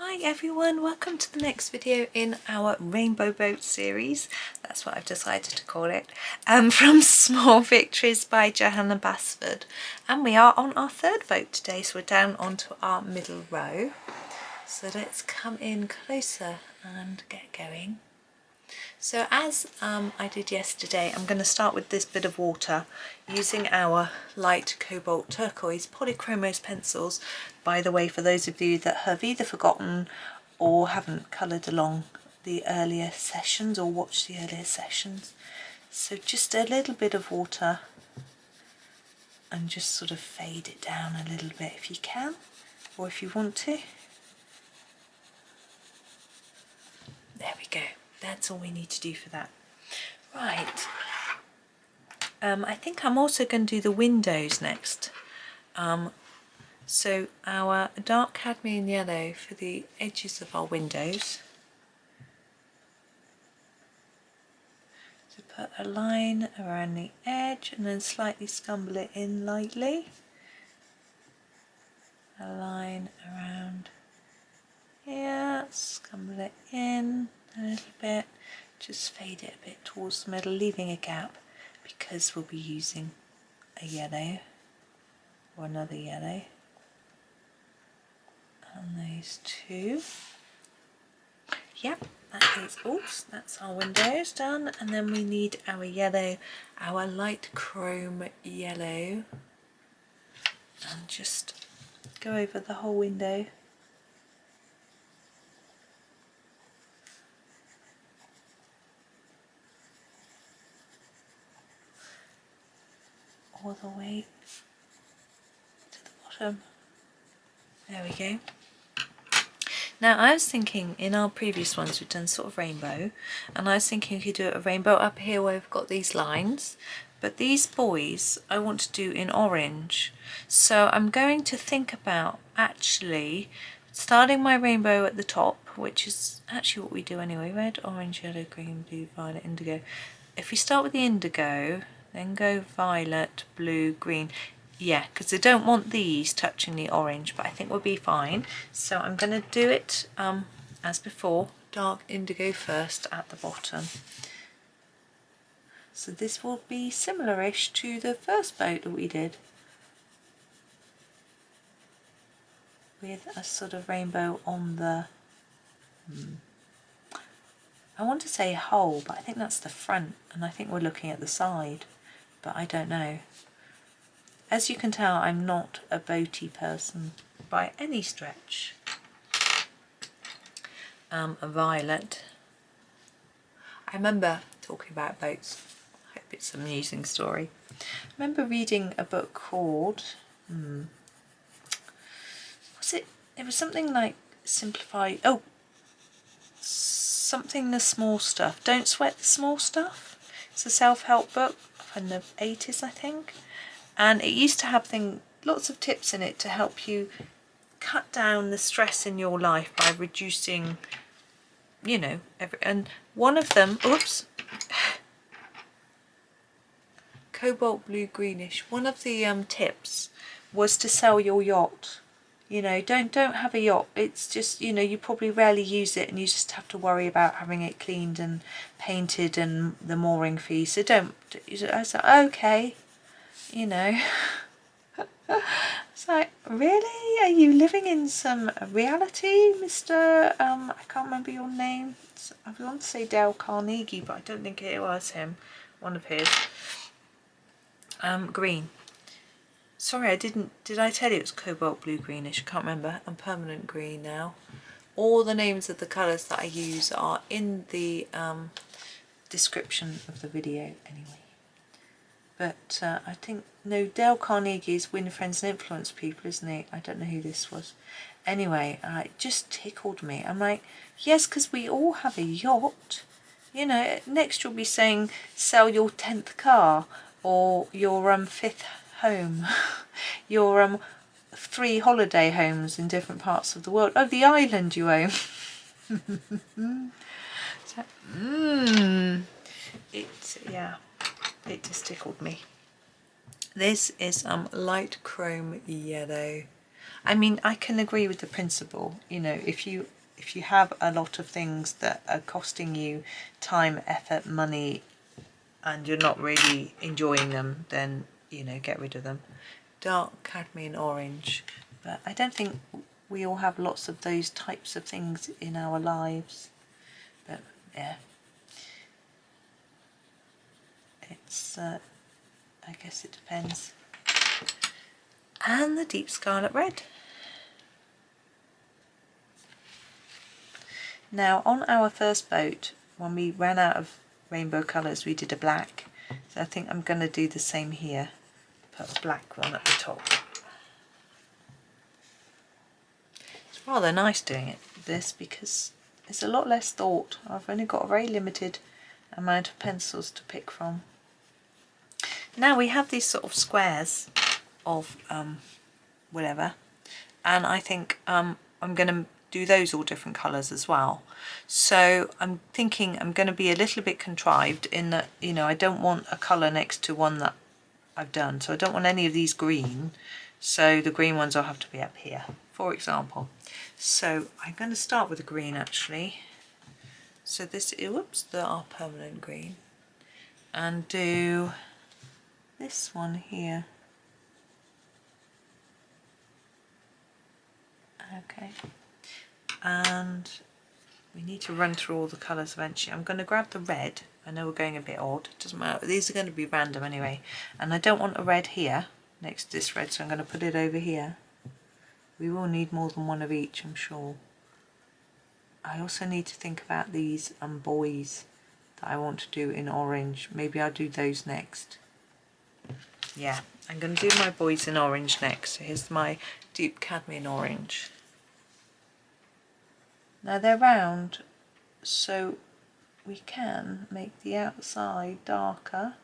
Hi everyone, welcome to the next video in our Rainbow Boat series. That's what I've decided to call it. From Small Victories by Johanna Basford. And we are on our third boat today, so we're down onto our middle row. So let's come in closer and get going. So as I did yesterday, I'm going to start with this bit of water using our light cobalt turquoise Polychromos pencils. By the way, for those of you that have either forgotten or haven't coloured along the earlier sessions or watched the earlier sessions. So just a little bit of water and just sort of fade it down a little bit if you can, or if you want to. There we go. That's all we need to do for that. Right. I think I'm also going to do the windows next. So our dark cadmium yellow for the edges of our windows. So put a line around the edge and then slightly scumble it in lightly. A line around here, scumble it in a little bit, just fade it a bit towards the middle, leaving a gap because we'll be using a yellow or another yellow. And those two. Yep, that is, oops, that's our windows done. And then we need our yellow, our light chrome yellow. And just go over the whole window. All the way to the bottom. There we go. Now I was thinking in our previous ones we've done sort of rainbow, and I was thinking we could do a rainbow up here where we've got these lines, but these boys I want to do in orange. So I'm going to think about actually starting my rainbow at the top, which is actually what we do anyway: red, orange, yellow, green, blue, violet, indigo. If we start with the indigo, then go violet, blue, green. Yeah, because I don't want these touching the orange, but I think we'll be fine. So I'm going to do it as before, dark indigo first at the bottom. So this will be similar-ish to the first boat that we did, with a sort of rainbow on the, I want to say hull, but I think that's the front, and I think we're looking at the side, but I don't know. As you can tell, I'm not a boaty person by any stretch. A violet. I remember talking about boats. I hope it's an amusing story. I remember reading a book called, was it? It was something like Simplify. Oh, something the small stuff. Don't sweat the small stuff. It's a self-help book from the 80s, I think. And it used to have lots of tips in it to help you cut down the stress in your life by reducing, you know, and one of them, oops, cobalt, blue, greenish. One of the tips was to sell your yacht. You know, don't have a yacht. It's just, you know, you probably rarely use it, and you just have to worry about having it cleaned and painted and the mooring fee. So don't. I was like, okay. You know, it's like, really? Are you living in some reality, Mr. I can't remember your name. I want to say Dale Carnegie, but I don't think it was him. One of his. Green. Sorry, I didn't. Did I tell you it was cobalt, blue, greenish? I can't remember. I'm permanent green now. All the names of the colours that I use are in the description of the video anyway. But I think, no, Dale Carnegie is Win Friends and Influence People, isn't he? I don't know who this was. Anyway, it just tickled me. I'm like, yes, because we all have a yacht. You know, next you'll be saying, sell your 10th car, or your 5th home, your 3 holiday homes in different parts of the world. Oh, the island you own. So, yeah. It just tickled me. This is light chrome yellow. I mean, I can agree with the principle. You know, if you have a lot of things that are costing you time, effort, money, and you're not really enjoying them, then, you know, get rid of them. Dark cadmium orange. But I don't think we all have lots of those types of things in our lives. But yeah, it's I guess it depends. And the deep scarlet red. Now on our first boat, when we ran out of rainbow colours, we did a black. So I think I'm going to do the same here. Put a black one at the top. It's rather nice doing this because it's a lot less thought. I've only got a very limited amount of pencils to pick from. Now we have these sort of squares of whatever, and I think I'm going to do those all different colours as well. So I'm thinking I'm going to be a little bit contrived in that, you know, I don't want a colour next to one that I've done, so I don't want any of these green, so the green ones will have to be up here, for example. So I'm going to start with the green actually. So this, whoops, our permanent green, and do this one here. Okay, and we need to run through all the colours eventually. I'm going to grab the red. I know we're going a bit odd, it doesn't matter, these are going to be random anyway, and I don't want a red here next to this red, so I'm going to put it over here. We will need more than one of each, I'm sure. I also need to think about these buoys that I want to do in orange. Maybe I'll do those next. Yeah, I'm going to do my buoys in orange next. So here's my deep cadmium orange. Now they're round, so we can make the outside darker.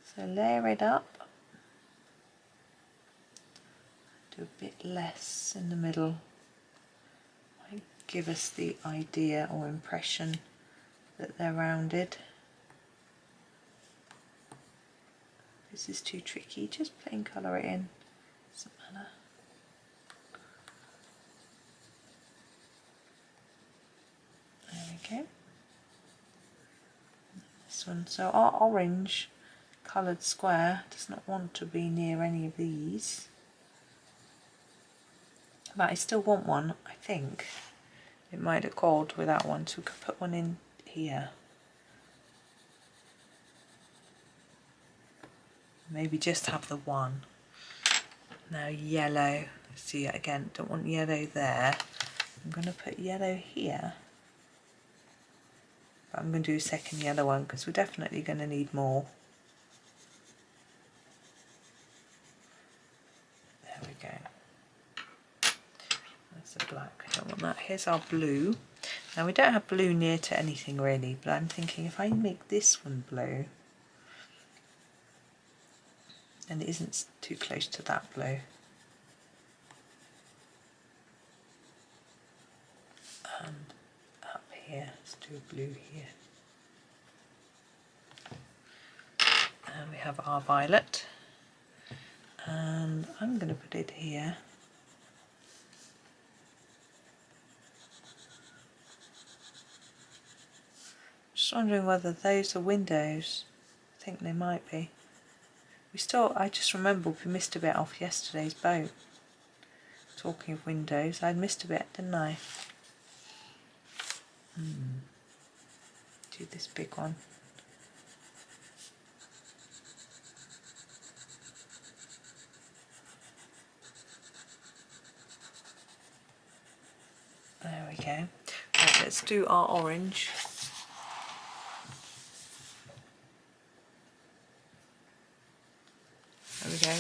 So layer it up. Do a bit less in the middle. Might give us the idea or impression that they're rounded. This is too tricky, just plain colour it in, doesn't matter. There we go. This one, so our orange coloured square does not want to be near any of these, but I still want one. I think it might have called without one, so we could put one in here. Maybe just have the one. Now yellow, see again, don't want yellow there. I'm going to put yellow here, but I'm going to do a second yellow one because we're definitely going to need more. There we go. That's the black, I don't want that. Here's our blue. Now we don't have blue near to anything really, but I'm thinking if I make this one blue, and it isn't too close to that blue. And up here, let's do a blue here. And we have our violet. And I'm going to put it here. Just wondering whether those are windows. I think they might be. I just remembered we missed a bit off yesterday's boat. Talking of windows, I missed a bit, didn't I? Do this big one. There we go. Right, let's do our orange. There we go.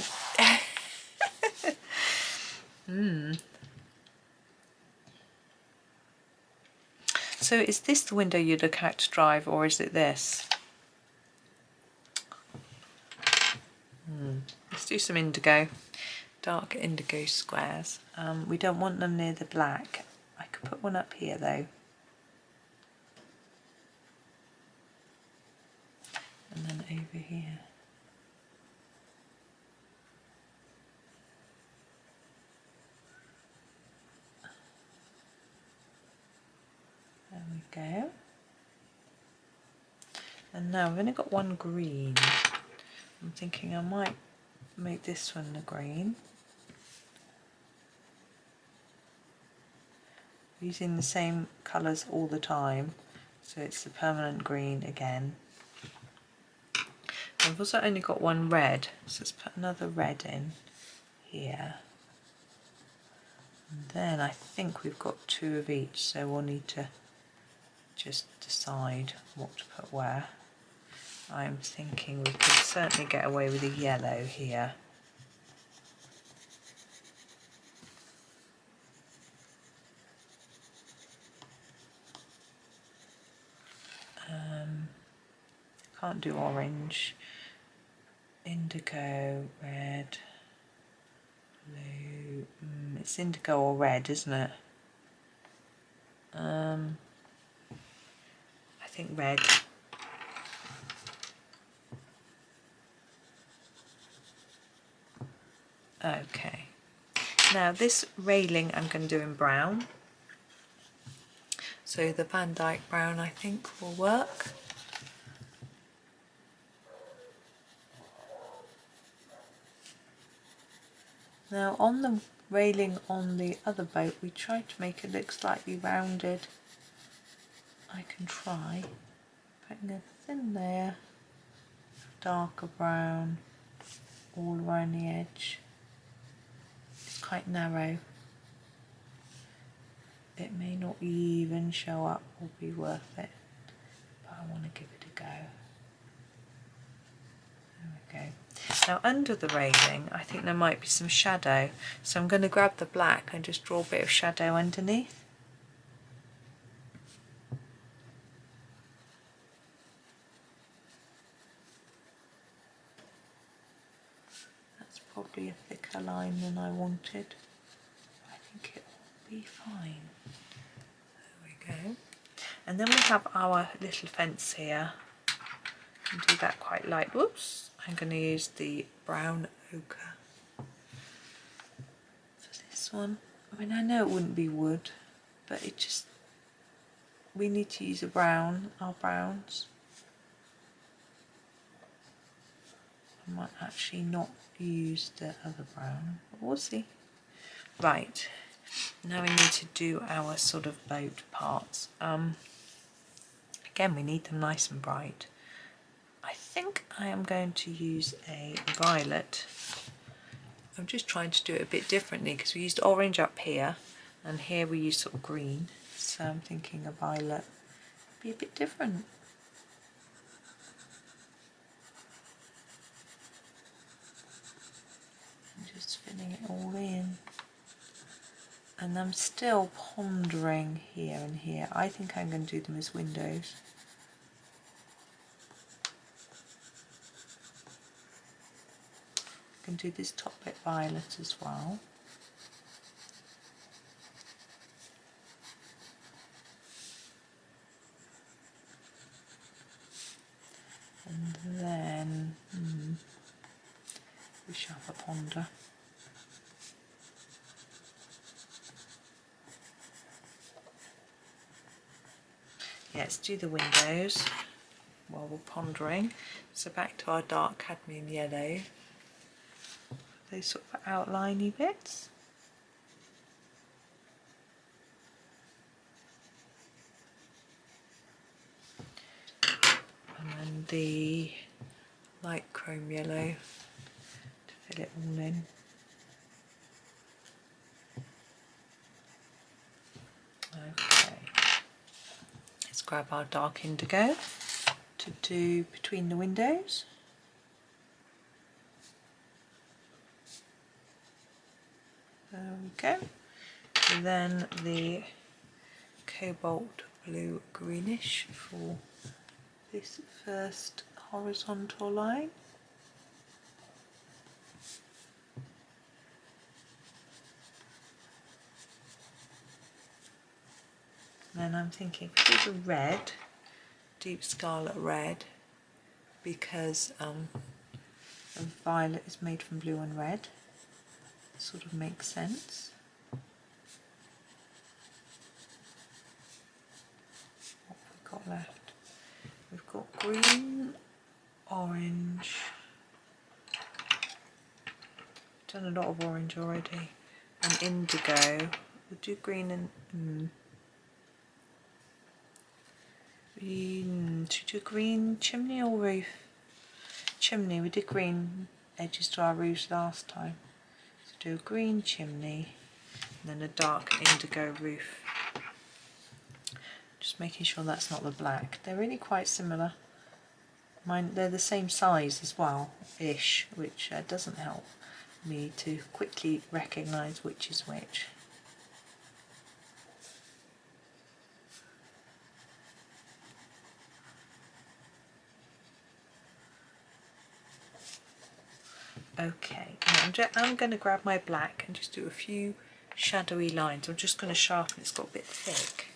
So is this the window you look out to drive, or is it this? Let's do some indigo, dark indigo squares. We don't want them near the black. I could put one up here though. And then over here. we go. And now I've only got one green. I'm thinking I might make this one the green. Using the same colours all the time, so it's the permanent green again. I've also only got one red, so let's put another red in here. And then I think we've got two of each, so we'll need to just decide what to put where. I'm thinking we could certainly get away with a yellow here. Can't do orange. Indigo, red, blue. It's indigo or red, isn't it? I think red. Okay. Now this railing I'm going to do in brown. So the Van Dyck brown I think will work. Now on the railing on the other boat we tried to make it look slightly rounded. I can try putting a thin layer of darker brown all around the edge. It's quite narrow. It may not even show up or be worth it, but I want to give it a go. There we go. Now under the railing I think there might be some shadow, so I'm going to grab the black and just draw a bit of shadow underneath. That's probably a thicker line than I wanted. I think it will be fine. There we go. And then we have our little fence here. And do that quite light. Whoops! I'm going to use the brown ochre for this one. I mean, I know it wouldn't be wood, but it just, we need to use a brown, our browns. I might actually not use the other brown, but we'll see. Right, now we need to do our sort of boat parts. Again, we need them nice and bright. I think I am going to use a violet. I'm just trying to do it a bit differently because we used orange up here and here we used sort of green. So I'm thinking a violet would be a bit different. I'm just filling it all in. And I'm still pondering here and here. I think I'm going to do them as windows. I can do this top bit violet as well. And then we shall have a ponder. Yeah, let's do the windows while we're pondering. So back to our dark cadmium yellow. Those sort of outliney bits. And then the light chrome yellow to fill it all in. Okay. Let's grab our dark indigo to do between the windows. There we go. And then the cobalt blue greenish for this first horizontal line. And then I'm thinking if there's a red, deep scarlet red, because a violet is made from blue and red. Sort of makes sense. left. We've got green, orange. Done a lot of orange already. And indigo. We'll do green and to do green chimney or roof? Chimney. We did green edges to our roofs last time. So do a green chimney and then a dark indigo roof. Just making sure that's not the black. They're really quite similar. They're the same size as well, ish, which doesn't help me to quickly recognise which is which. Okay, now I'm going to grab my black and just do a few shadowy lines. I'm just going to sharpen, it's got a bit thick.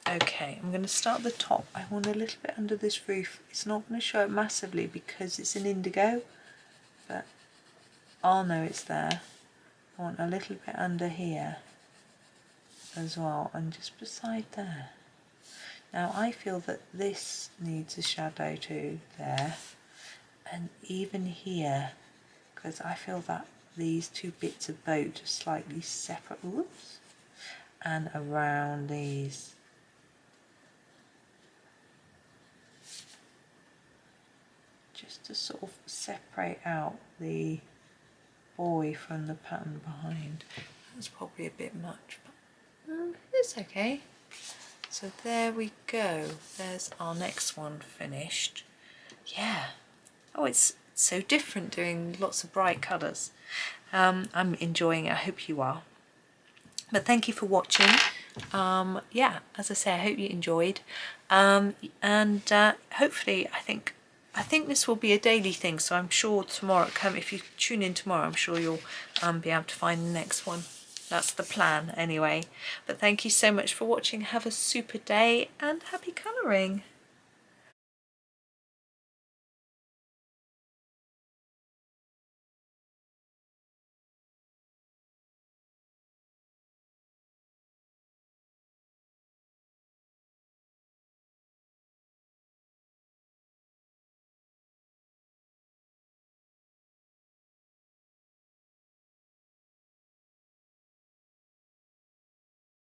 Okay, I'm going to start at the top. I want a little bit under this roof. It's not going to show it massively because it's an indigo, but I'll know it's there. I want a little bit under here as well, and just beside there. Now I feel that this needs a shadow too there, and even here, because I feel that these two bits of boat are slightly separate. Whoops. And around these. Just to sort of separate out the boy from the pattern behind. That's probably a bit much, but it's okay. So there we go. There's our next one finished. Yeah. Oh, it's so different doing lots of bright colours. I'm enjoying it. I hope you are. But thank you for watching. Yeah, as I say, I hope you enjoyed. And hopefully, I think this will be a daily thing. So I'm sure tomorrow, if you tune in tomorrow, I'm sure you'll be able to find the next one. That's the plan anyway. But thank you so much for watching. Have a super day and happy colouring.